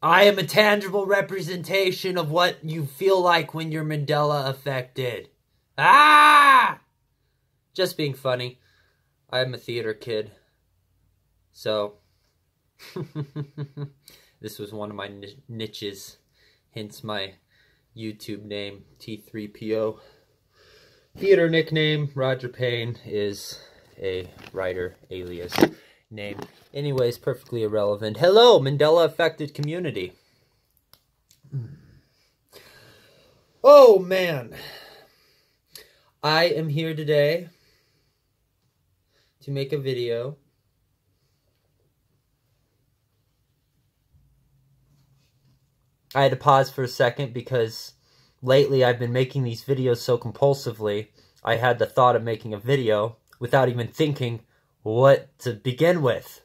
I am a tangible representation of what you feel like when you're Mandela affected. Ah! Just being funny. I'm a theater kid. So, this was one of my niches. Hence my YouTube name, T3PO. Theater nickname, Roger Payne, is a writer alias name. Anyways, perfectly irrelevant. Hello, Mandela affected community. Oh, man. I am here today to make a video I had to pause for a second because lately I've been making these videos so compulsively, I had the thought of making a video without even thinking what to begin with.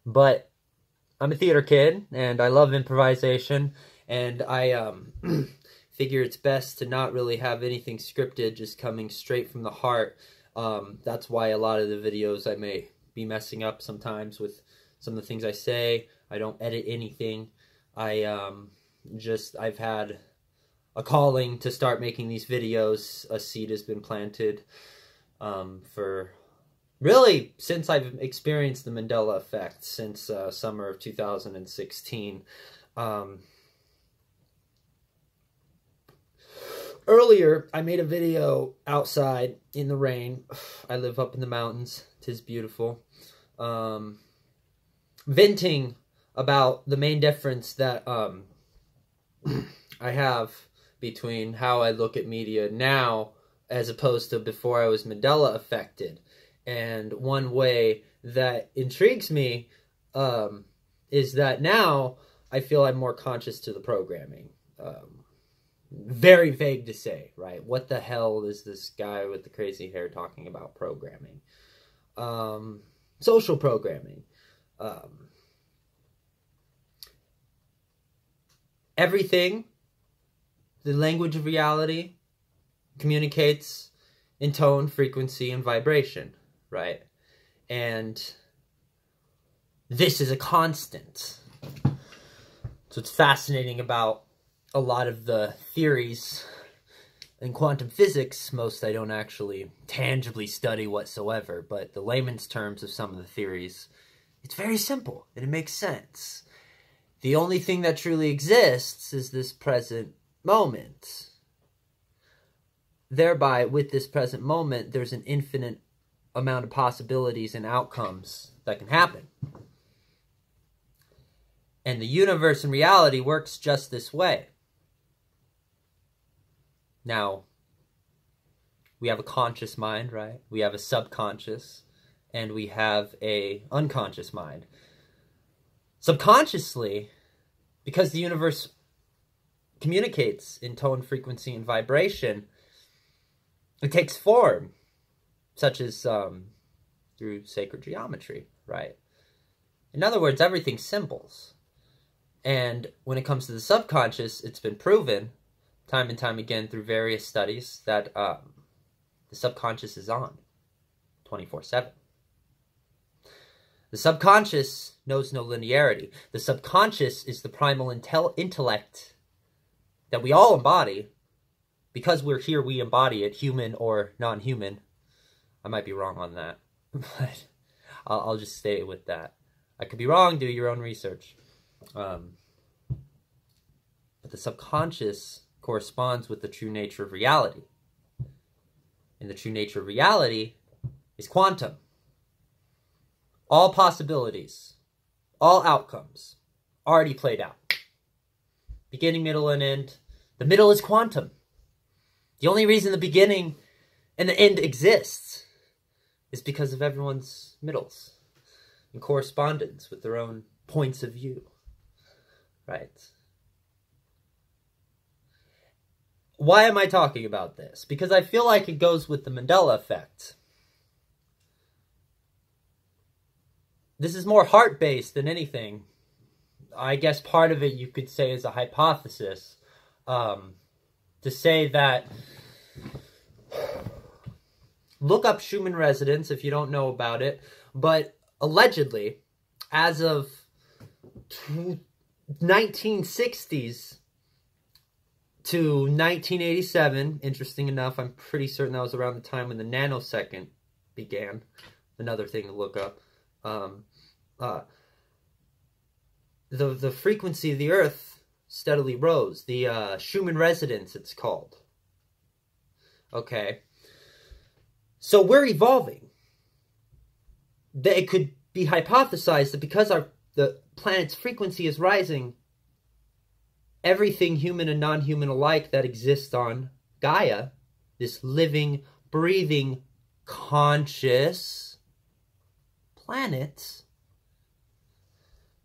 But I'm a theater kid, and I love improvisation, and I figure it's best to not really have anything scripted, just coming straight from the heart. That's why a lot of the videos I may be messing up sometimes with some of the things I say. I don't edit anything. I've had a calling to start making these videos. A seed has been planted for really since I've experienced the Mandela effect, since summer of 2016. Earlier, I made a video outside in the rain. I live up in the mountains. 'Tis beautiful. Venting about the main difference that I have between how I look at media now as opposed to before I was Mandela affected. And one way that intrigues me is that now I feel I'm more conscious to the programming. Very vague to say, right? What the hell is this guy with the crazy hair talking about programming? Social programming. Everything, the language of reality, communicates in tone, frequency, and vibration, right? And this is a constant. So it's fascinating about a lot of the theories in quantum physics. Most I don't actually tangibly study whatsoever, but the layman's terms of some of the theories, it's very simple and it makes sense. The only thing that truly exists is this present moment. Thereby, with this present moment, there's an infinite amount of possibilities and outcomes that can happen. And the universe and reality works just this way. Now, we have a conscious mind, right? We have a subconscious, and we have a unconscious mind. Subconsciously, because the universe communicates in tone, frequency, and vibration, it takes form, such as through sacred geometry, right? In other words, everything's symbols. And when it comes to the subconscious, it's been proven time and time again through various studies that the subconscious is on 24/7. The subconscious knows no linearity. The subconscious is the primal intellect that we all embody. Because we're here, we embody it, human or non-human. I might be wrong on that, but I'll just stay with that. I could be wrong, do your own research. But the subconscious corresponds with the true nature of reality. And the true nature of reality is quantum. All possibilities, all outcomes, already played out. Beginning, middle, and end. The middle is quantum. The only reason the beginning and the end exists is because of everyone's middles in correspondence with their own points of view. Right? Why am I talking about this? Because I feel like it goes with the Mandela effect. This is more heart-based than anything. I guess part of it you could say is a hypothesis. To say that, look up Schumann resonance if you don't know about it, but allegedly, as of 1960s to 1987, interesting enough, I'm pretty certain that was around the time when the nanosecond began. Another thing to look up. The frequency of the Earth steadily rose. The Schumann resonance, it's called. Okay. So we're evolving. It could be hypothesized that because the planet's frequency is rising, everything human and non-human alike that exists on Gaia, this living, breathing, conscious planet,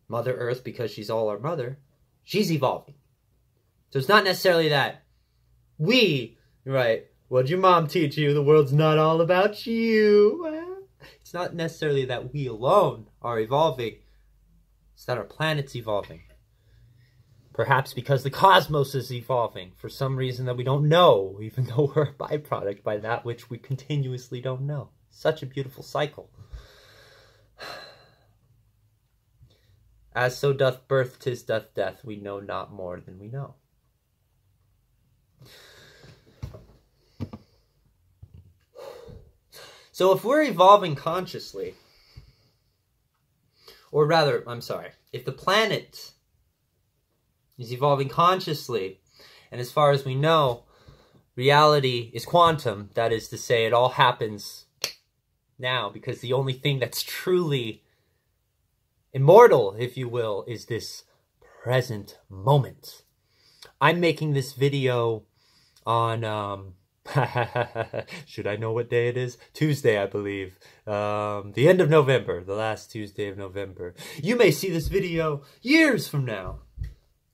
Mother Earth, because she's all our mother, she's evolving. So it's not necessarily that right, what'd your mom teach you? The world's not all about you. It's not necessarily that we alone are evolving. It's that our planet's evolving. Perhaps because the cosmos is evolving for some reason that we don't know, even though we're a byproduct by that which we continuously don't know. Such a beautiful cycle. As so doth birth, 'tis doth death. We know not more than we know. So if we're evolving consciously, or rather, I'm sorry, if the planet is evolving consciously, and as far as we know, reality is quantum, that is to say, it all happens now, because the only thing that's truly immortal, if you will, is this present moment. I'm making this video on, should I know what day it is? Tuesday, I believe. The end of November, the last Tuesday of November. You may see this video years from now,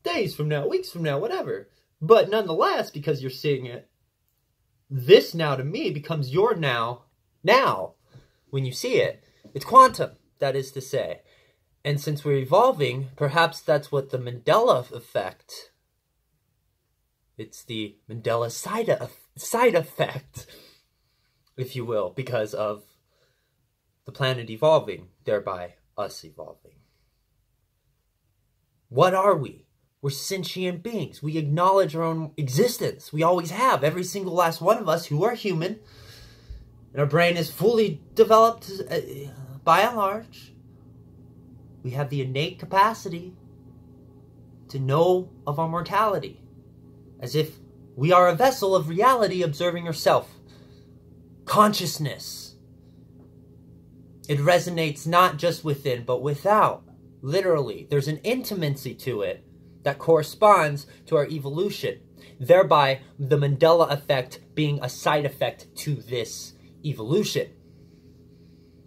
days from now, weeks from now, whatever. But nonetheless, because you're seeing it, this now to me becomes your now when you see it. It's quantum, that is to say. And since we're evolving, perhaps that's what the Mandela effect, it's the Mandela side effect, if you will, because of the planet evolving, thereby us evolving. What are we? We're sentient beings. We acknowledge our own existence. We always have. Every single last one of us who are human, and our brain is fully developed by and large. We have the innate capacity to know of our mortality, as if we are a vessel of reality observing yourself. Consciousness. It resonates not just within, but without. Literally, there's an intimacy to it that corresponds to our evolution, thereby the Mandela effect being a side effect to this evolution.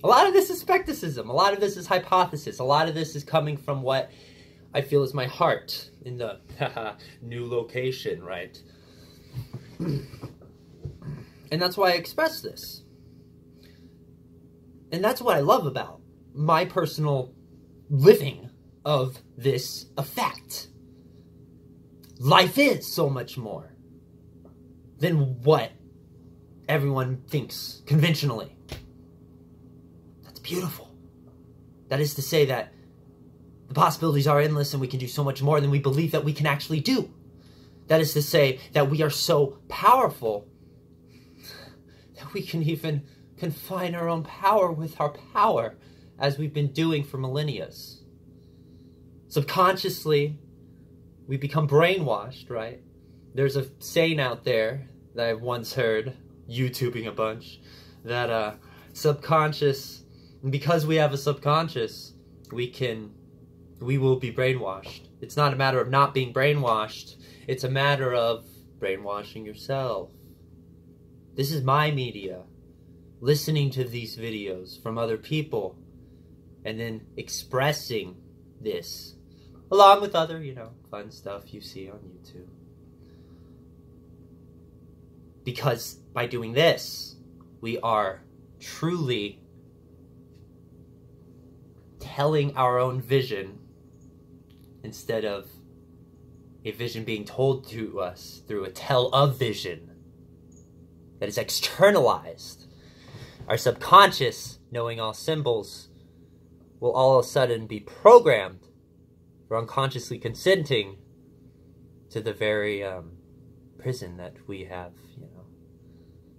A lot of this is skepticism, a lot of this is hypothesis, a lot of this is coming from what I feel is my heart in the new location, right? And that's why I express this. And that's what I love about my personal living of this effect. Life is so much more than what everyone thinks conventionally. That's beautiful. That is to say that the possibilities are endless and we can do so much more than we believe that we can actually do. That is to say that we are so powerful that we can even confine our own power with our power, as we've been doing for millennia. Subconsciously, we become brainwashed, right? There's a saying out there that I've once heard, YouTubing a bunch, that subconscious, because we have a subconscious, we will be brainwashed. It's not a matter of not being brainwashed, it's a matter of brainwashing yourself. This is my media. Listening to these videos from other people and then expressing this along with other, fun stuff you see on YouTube. Because by doing this, we are truly telling our own vision instead of a vision being told to us through a tell-of-vision that is externalized. Our subconscious, knowing all symbols, will all of a sudden be programmed We're unconsciously consenting to the very prison that we have,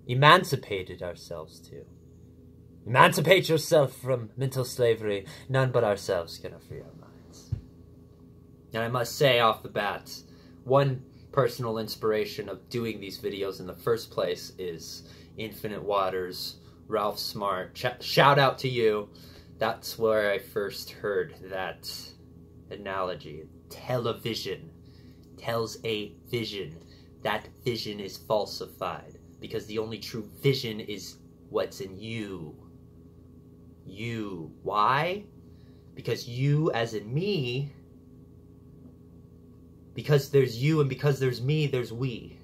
emancipated ourselves to. Emancipate yourself from mental slavery. None but ourselves can free our minds. And I must say off the bat, one personal inspiration of doing these videos in the first place is Infinite Waters, Ralph Smart. Shout out to you. That's where I first heard that analogy. Television tells a vision. That vision is falsified because the only true vision is what's in you. You. Why? Because you, as in me, because there's you and because there's me, there's we.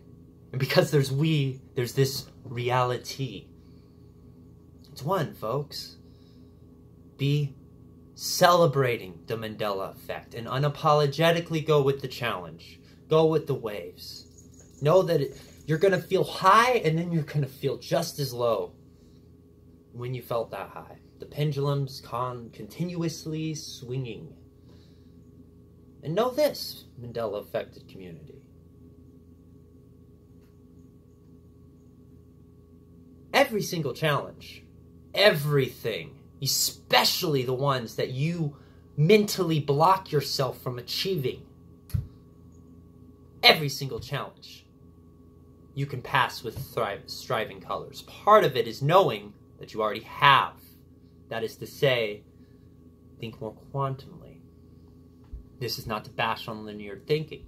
And because there's we, there's this reality. It's one, folks. Be celebrating the Mandela effect and unapologetically go with the challenge. Go with the waves. Know that you're going to feel high and then you're going to feel just as low when you felt that high. The pendulum's continuously swinging. And know this, Mandela-affected community. Every single challenge, everything, especially the ones that you mentally block yourself from achieving, every single challenge you can pass with striving colors. Part of it is knowing that you already have. That is to say, think more quantumly. This is not to bash on linear thinking.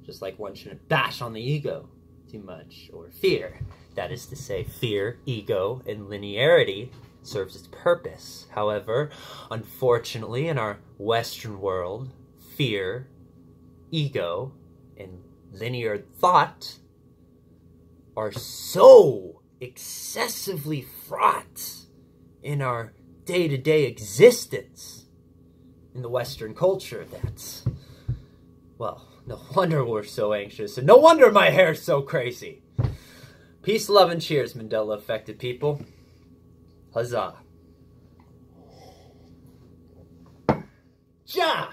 Just like one shouldn't bash on the ego too much, or fear. That is to say, fear, ego, and linearity serves its purpose. However, unfortunately, in our Western world, fear, ego, and linear thought are so excessively fraught in our day-to-day existence in the Western culture that, well, no wonder we're so anxious, and no wonder my hair's so crazy. Peace, love, and cheers, Mandela-affected people. Huzzah. Ja!